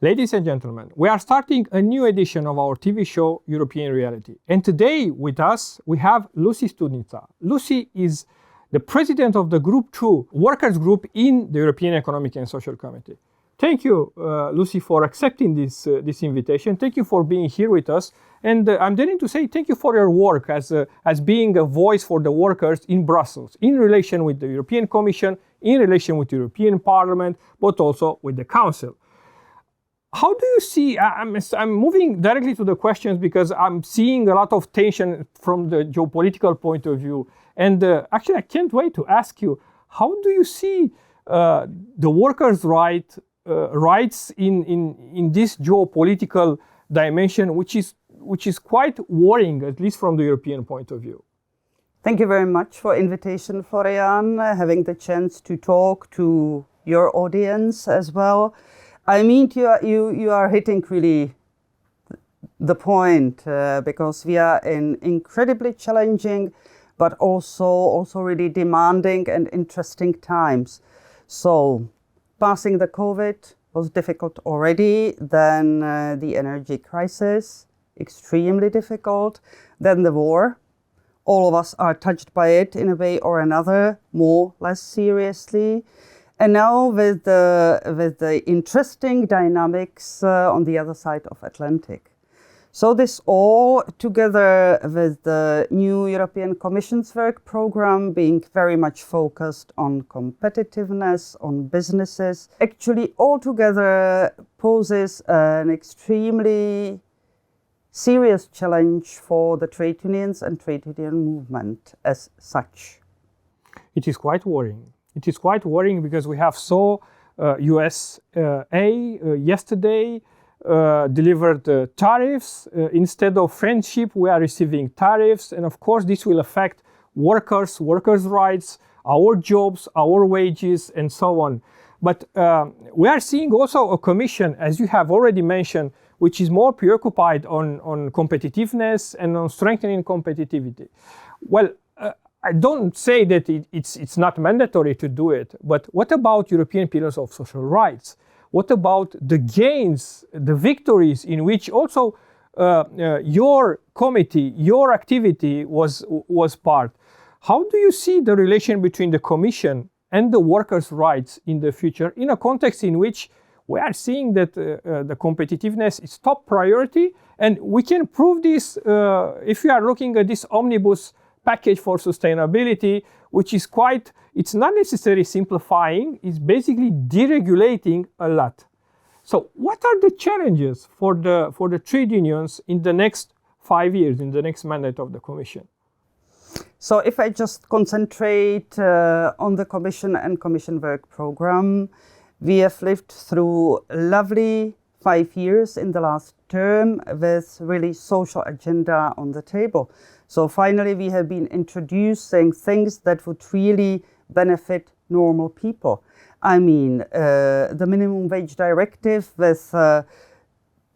Ladies and gentlemen, we are starting a new edition of our TV show, European Reality. And today with us, we have Lucy Studnica. Lucy is the president of the Group 2 workers group in the European Economic and Social Committee. Thank you, Lucy, for accepting this invitation. Thank you for being here with us. And I'm daring to say thank you for your work as being a voice for the workers in Brussels, in relation with the European Commission, in relation with the European Parliament, but also with the Council. How do you see, I'm moving directly to the questions because I'm seeing a lot of tension from the geopolitical point of view. And actually, I can't wait to ask you, how do you see the workers' rights in this geopolitical dimension, which is quite worrying, at least from the European point of view? Thank you very much for invitation, Florian, having the chance to talk to your audience as well. I mean, you are hitting really the point because we are in incredibly challenging, but also really demanding and interesting times. So, passing the COVID was difficult already. Then the energy crisis, extremely difficult. Then the war. All of us are touched by it in a way or another, more, less seriously. And now with the interesting dynamics on the other side of Atlantic. So this all together with the new European Commission's work program being very much focused on competitiveness, on businesses, actually all together poses an extremely serious challenge for the trade unions and trade union movement as such. It is quite worrying. It is quite worrying because we have USA yesterday delivered tariffs. Instead of friendship, we are receiving tariffs. And of course, this will affect workers' rights, our jobs, our wages, and so on. But we are seeing also a commission, as you have already mentioned, which is more preoccupied on competitiveness and on strengthening competitivity. Well, I don't say that it's not mandatory to do it, but what about European pillars of social rights? What about the gains, the victories in which also your committee, your activity was part? How do you see the relation between the Commission and the workers' rights in the future in a context in which we are seeing that the competitiveness is top priority, and we can prove this if we are looking at this omnibus package for sustainability, which is it's not necessarily simplifying, it's basically deregulating a lot. So what are the challenges for the trade unions in the next 5 years, in the next mandate of the Commission? So if I just concentrate on the Commission and Commission work program, we have lived through lovely 5 years in the last term with really social agenda on the table. So finally, we have been introducing things that would really benefit normal people. I mean, the minimum wage directive with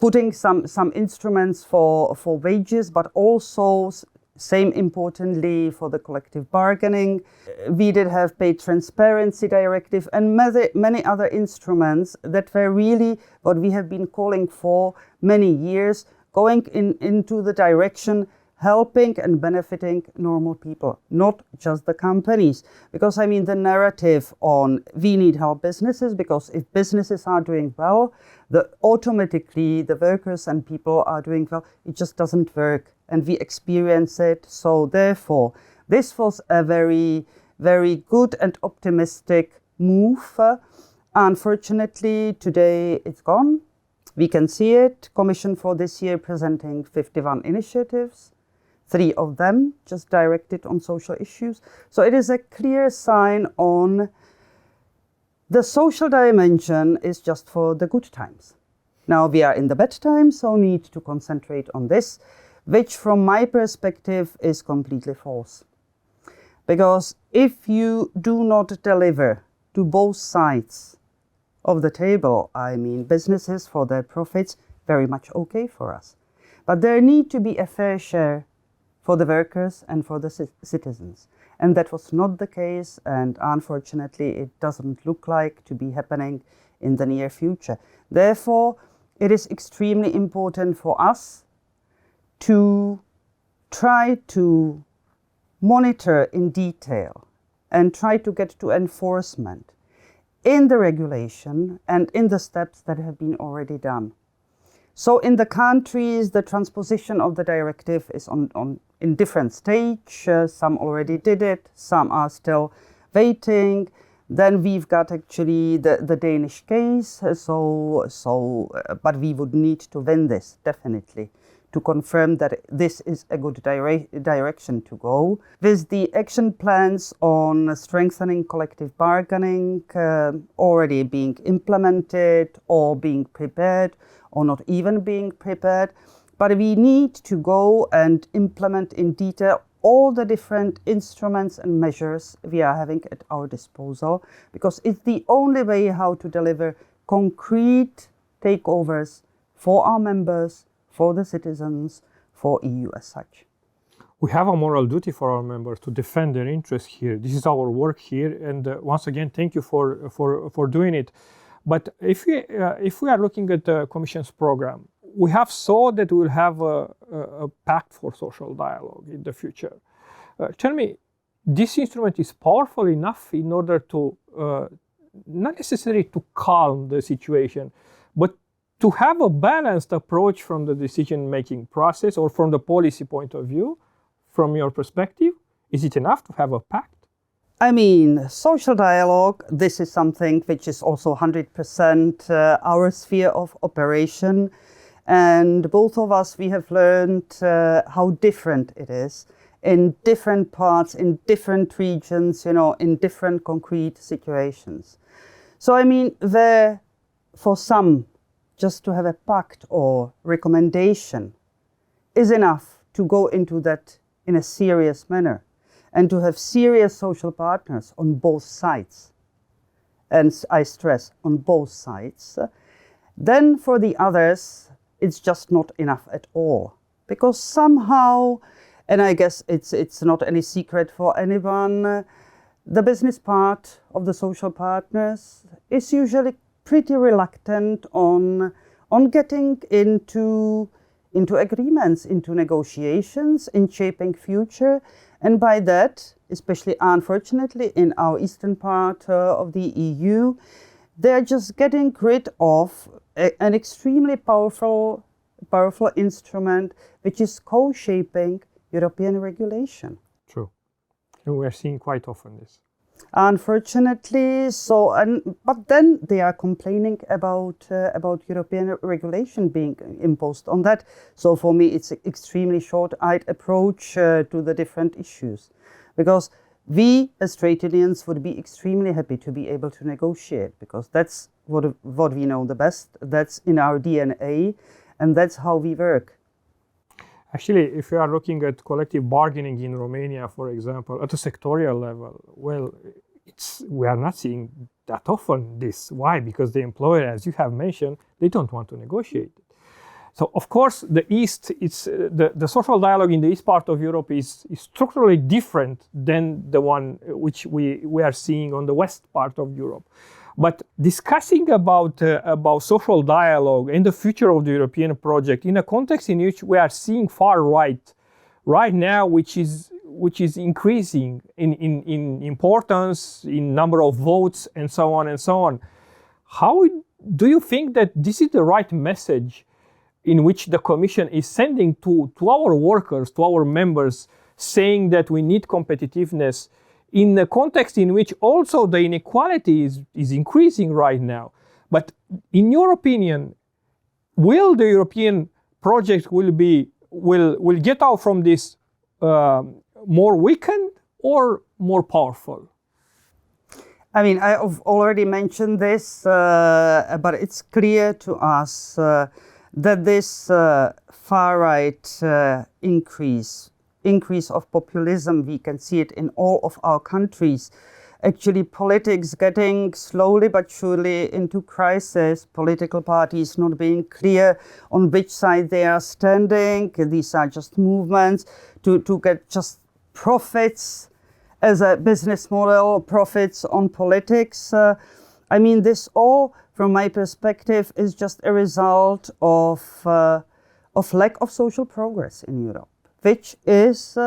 putting some instruments for wages, but also same importantly for the collective bargaining. We did have pay transparency directive and many other instruments that were really what we have been calling for many years, going into the direction helping and benefiting normal people, not just the companies. Because I mean, the narrative on we need help businesses, because if businesses are doing well, automatically the workers and people are doing well, it just doesn't work. And we experience it. So therefore, this was a very, very good and optimistic move. Unfortunately, today it's gone. We can see it. Commission for this year presenting 51 initiatives. 3 of them just directed on social issues. So it is a clear sign on the social dimension is just for the good times. Now we are in the bad times, so need to concentrate on this, which from my perspective is completely false. Because if you do not deliver to both sides of the table, I mean businesses for their profits, very much okay for us. But there need to be a fair share for the workers and for the citizens. And that was not the case, and unfortunately it doesn't look like to be happening in the near future. Therefore, it is extremely important for us to try to monitor in detail and try to get to enforcement in the regulation and in the steps that have been already done. So in the countries, the transposition of the directive is in different stage. Some already did it, some are still waiting. Then we've got actually the Danish case, but we would need to win this, definitely, to confirm that this is a good direction to go. With the action plans on strengthening collective bargaining already being implemented or being prepared, or not even being prepared, but we need to go and implement in detail all the different instruments and measures we are having at our disposal, because it's the only way how to deliver concrete takeovers for our members, for the citizens, for EU as such. We have a moral duty for our members to defend their interests here. This is our work here, and once again, thank you for doing it. But if we are looking at the Commission's program, we have saw that we will have a pact for social dialogue in the future. Tell me, this instrument is powerful enough in order to, not necessarily to calm the situation, but to have a balanced approach from the decision-making process or from the policy point of view, from your perspective? Is it enough to have a pact? I mean, social dialogue, this is something which is also 100% our sphere of operation. And both of us, we have learned how different it is in different parts, in different regions, in different concrete situations. So, I mean, for some, just to have a pact or recommendation is enough to go into that in a serious manner and to have serious social partners on both sides. And I stress, on both sides. Then for the others, it's just not enough at all. Because somehow, and I guess it's not any secret for anyone, the business part of the social partners is usually pretty reluctant on getting into agreements, into negotiations, in shaping future. And by that, especially unfortunately in our eastern part of the EU, they're just getting rid of an extremely powerful instrument which is co-shaping European regulation. True. And we are seeing quite often this. Unfortunately, but then they are complaining about European regulation being imposed on that. So for me, it's an extremely short-eyed approach to the different issues, because we as trade unions would be extremely happy to be able to negotiate, because that's what we know the best. That's in our DNA, and that's how we work. Actually, if you are looking at collective bargaining in Romania, for example, at a sectorial level, well, we are not seeing that often this. Why? Because the employer, as you have mentioned, they don't want to negotiate. So, of course, the East, the social dialogue in the East part of Europe is structurally different than the one which we are seeing on the West part of Europe. But discussing about social dialogue and the future of the European project in a context in which we are seeing far right now, which is increasing in importance, in number of votes, and so on and so on. How do you think that this is the right message in which the Commission is sending to our workers, to our members, saying that we need competitiveness in a context in which also the inequality is increasing right now? But in your opinion, will the European project will get out from this more weakened or more powerful? I mean, I've already mentioned this, but it's clear to us that this far-right increase of populism, we can see it in all of our countries. Actually, politics getting slowly but surely into crisis, political parties not being clear on which side they are standing. These are just movements to get just profits as a business model, profits on politics. I mean, this all from my perspective, is just a result of lack of social progress in Europe, which is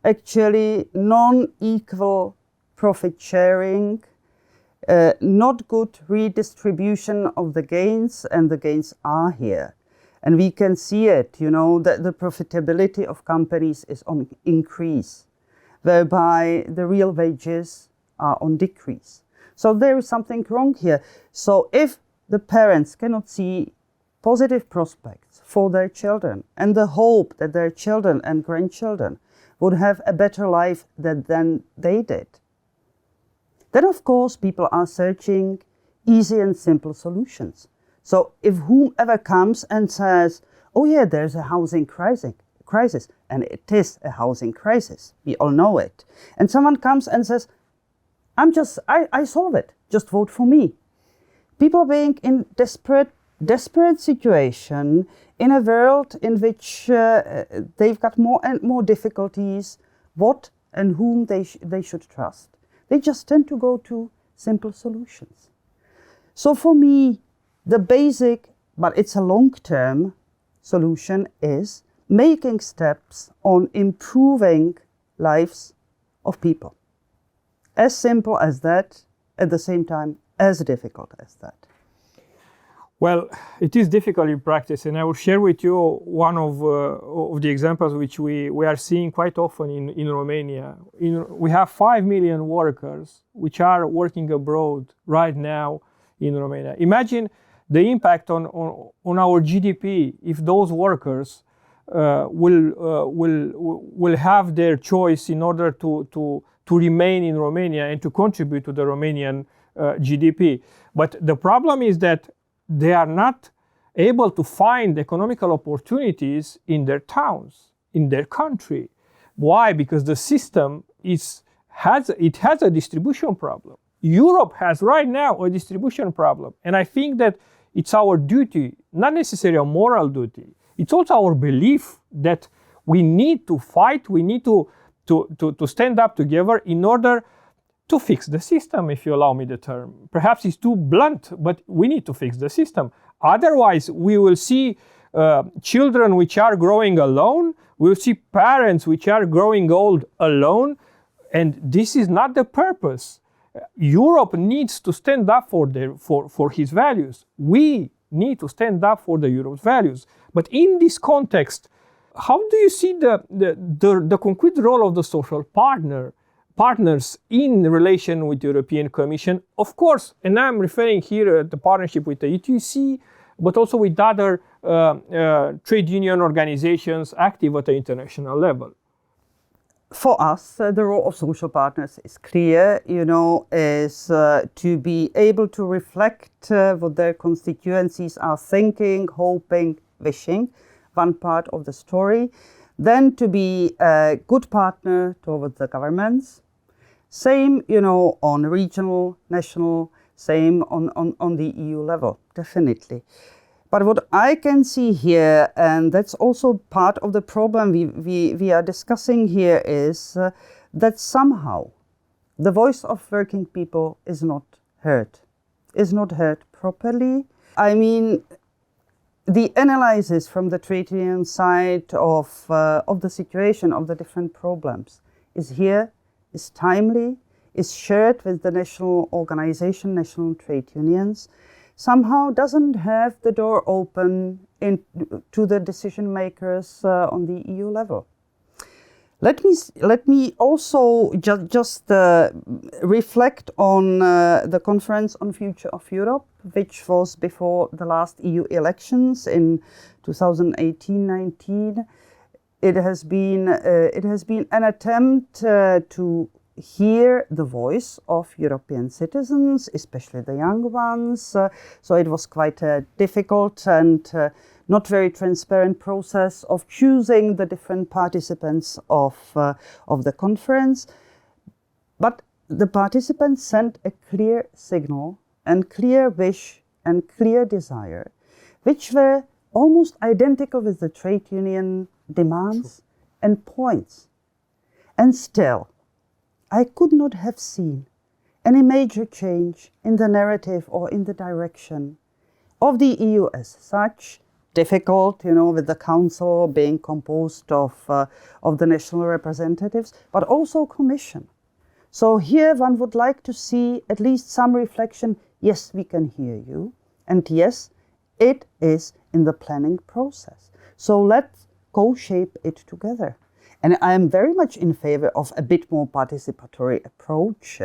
actually non-equal profit sharing, not good redistribution of the gains, and the gains are here. And we can see it, that the profitability of companies is on increase, whereby the real wages are on decrease. So there is something wrong here. So if the parents cannot see positive prospects for their children and the hope that their children and grandchildren would have a better life than they did, then of course people are searching easy and simple solutions. So if whomever comes and says, oh yeah, there's a housing crisis, and it is a housing crisis, we all know it, and someone comes and says, I solve it, just vote for me. People being in desperate situation in a world in which they've got more and more difficulties, what and whom they should trust. They just tend to go to simple solutions. So for me, the basic, but it's a long-term solution, is making steps on improving lives of people. As simple as that, at the same time, as difficult as that. Well, it is difficult in practice, and I will share with you one of the examples which we are seeing quite often in Romania. We have 5 million workers which are working abroad right now in Romania. Imagine the impact on our GDP if those workers will have their choice in order to remain in Romania and to contribute to the Romanian GDP. But the problem is that they are not able to find economical opportunities in their towns, in their country. Why? Because the system has a distribution problem. Europe has right now a distribution problem. And I think that it's our duty, not necessarily a moral duty, it's also our belief that we need to fight, we need to stand up together in order to fix the system, if you allow me the term. Perhaps it's too blunt, but we need to fix the system. Otherwise, we will see children which are growing alone, we will see parents which are growing old alone, and this is not the purpose. Europe needs to stand up for his values. We need to stand up for the Europe's values. But in this context, how do you see the concrete role of the social partners in relation with the European Commission? Of course, and I'm referring here to the partnership with the ETUC, but also with other trade union organizations active at the international level. For us, the role of social partners is clear, is to be able to reflect what their constituencies are thinking, hoping, wishing, one part of the story. Then to be a good partner towards the governments. Same, on regional, national, same on the EU level, definitely. But what I can see here, and that's also part of the problem we are discussing here, is that somehow the voice of working people is not heard properly. I mean, the analysis from the trade union side of the situation, of the different problems, is here, is timely, is shared with the national organization, national trade unions, somehow doesn't have the door open to the decision makers on the EU level. Let me also just reflect on the conference on future of Europe, which was before the last EU elections in 2018-19. It has been an attempt to hear the voice of European citizens, especially the young ones. So it was quite a difficult and not very transparent process of choosing the different participants of the conference. But the participants sent a clear signal and clear wish and clear desire, which were almost identical with the trade union demands and points. And still, I could not have seen any major change in the narrative or in the direction of the EU as such. Difficult, with the council being composed of the national representatives, but also Commission. So here one would like to see at least some reflection. Yes, we can hear you. And yes, it is in the planning process. So let's co-shape it together. And I am very much in favor of a bit more participatory approach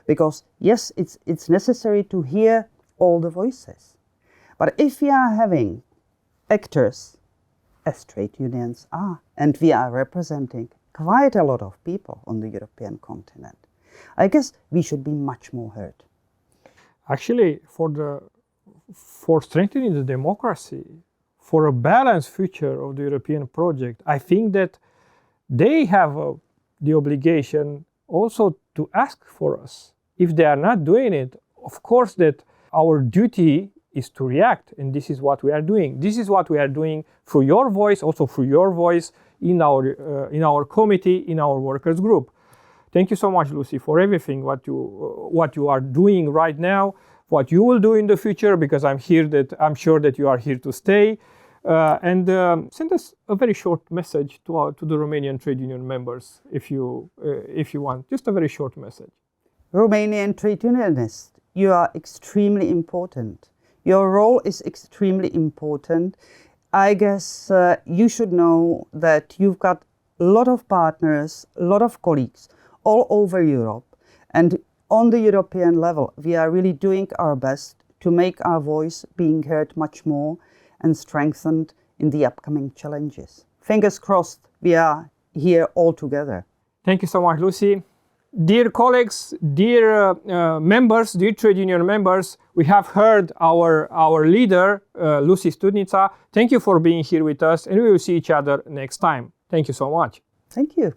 because yes, it's necessary to hear all the voices. But if we are having actors, as trade unions are, and we are representing quite a lot of people on the European continent, I guess we should be much more heard. Actually, for strengthening the democracy, for a balanced future of the European project, I think that they have the obligation also to ask for us. If they are not doing it, of course that our duty is to react, and this is what we are doing. This is what we are doing through your voice, also through your voice in our committee, in our workers group. Thank you so much, Lucy, for everything what you are doing right now, what you will do in the future, because I'm sure that you are here to stay. And send us a very short message to the Romanian trade union members, if you want, just a very short message. Romanian trade unionists, you are extremely important. Your role is extremely important. I guess you should know that you've got a lot of partners, a lot of colleagues all over Europe. And on the European level, we are really doing our best to make our voice being heard much more and strengthened in the upcoming challenges. Fingers crossed, we are here all together. Thank you so much, Lucy. Dear colleagues, dear members, dear trade union members, we have heard our leader, Lucy Studnica. Thank you for being here with us, and we will see each other next time. Thank you so much. Thank you.